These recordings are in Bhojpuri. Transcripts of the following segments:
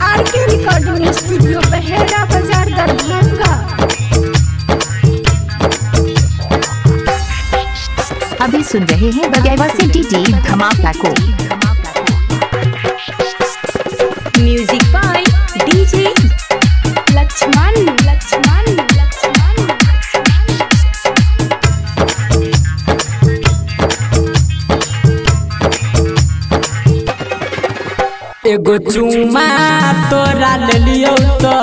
आरके रिकॉर्डिंग स्टूडियो बहेरा बाजार दरभंगा। अभी सुन रहे हैं बगैवा से डीजे धमाका को। Music by DJ Laxman. एगो चुमा तोरा ले लियो तो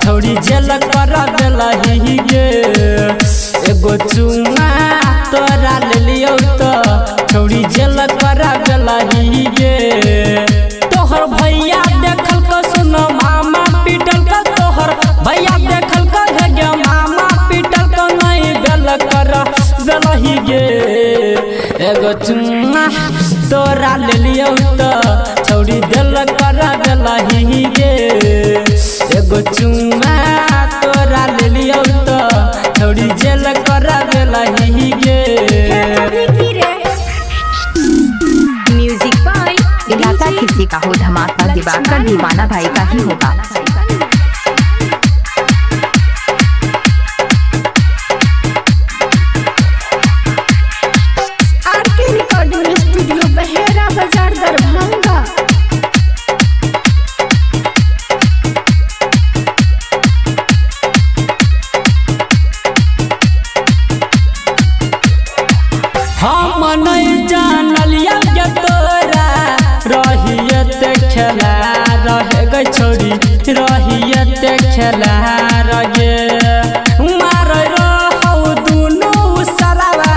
छोड़ी जेल कर देलही गे। एगो चुमा तोरा ले लियो तो छोड़ी जेल कर देलही गे। तोहर भैया देखल को सुन मामा पीटल का, तोहर भैया देखल को है गे मामा पीटल को नहीं बेल कर देलही गे। एगो चुमा तोरा ले लियो तो छोड़ी दिल कर देलही गे। एगो चुमा तोरा ले लियो तो छोड़ी जेल कर देलही गे। म्यूजिक बाय इलाका किसी का हो धमाका दिवाकर दीवाना भाई का ही होगा। आरके रिकॉर्डिंग स्टूडियो बहेरा बाजार दरभंगा। हम नहीं जानलिया के तोरा रहियत खेला रह गई छोड़ी रहियत खेला रगे। मार रहू दुनू सलावा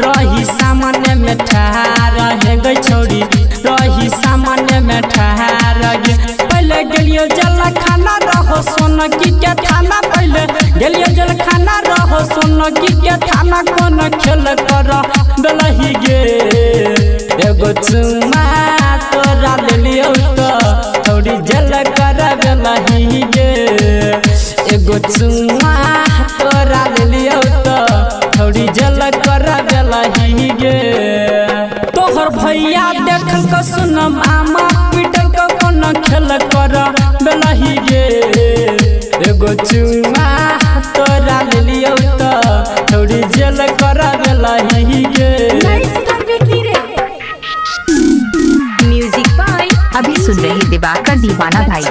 रही सामने में ठहर रह गई छोड़ी रही सामने में ठहर गे। पहले गेलियो जल खाना रहो सोन की के थाना, पहले गेलियो जल खाना रहो सोन की के थाना। कौन खेल कर देलही गे। एगो चुमा तोरा ले लियो तो छोड़ी जेल कर देलही गे। एगो चुमा तोरा ले लियो तो छोड़ी जेल कर देलही गे। तोहर भैया देखल को सुन मामा पीटल को कौन खेल कर देलही गे। एगो चुमा तोरा ले लियो तो छोड़ी जेल कर देलही गे। म्यूजिक बाय अभी सुन रहे दिवाकर दीवाना भाई।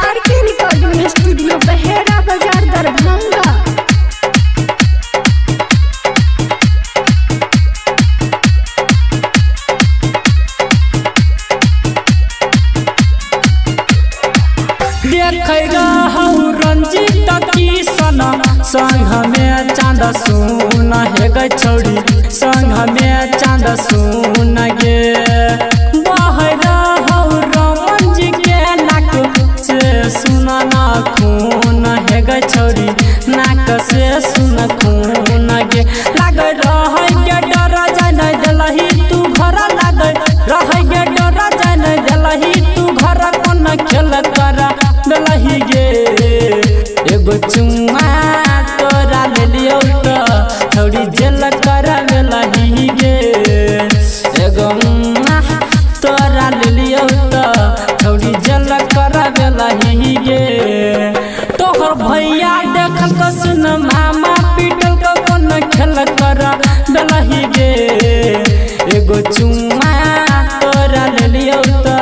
आरके रिकॉर्डिंग स्टूडियो बहेरा बाजार दरभंगा। देख रहू रंजीत किशन संग में चांद सुन हे गे छोड़ी संग में चांद सुन गे। बह रहू रमन जी के नाक से सुन ना खून हे गे छोड़ी नाक से सुन खून गे। लाग रह गे डर जान देलही तू घर, लाग रह गे डर जान देलही तू घर। कौन खेल कर देलही गे। एगो चुमा तोरा ले लियो तो छोड़ी जेल कर देलही गे। एगो तोरा ले लियो तो छोड़ी जेल कर देलही गे। तोहर भैया देखल को सुन मामा पीटल को कौन खेल कर देलही गे। एगो चुमा तोरा ले लियो तो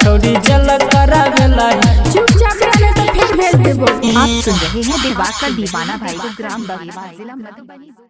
छोड़ी जेल कर देलही। फिर भेज देबो। आप सुन रहे हैं दिवाकर दीवाना भाई को ग्राम बगीवा जिला मधुबनी।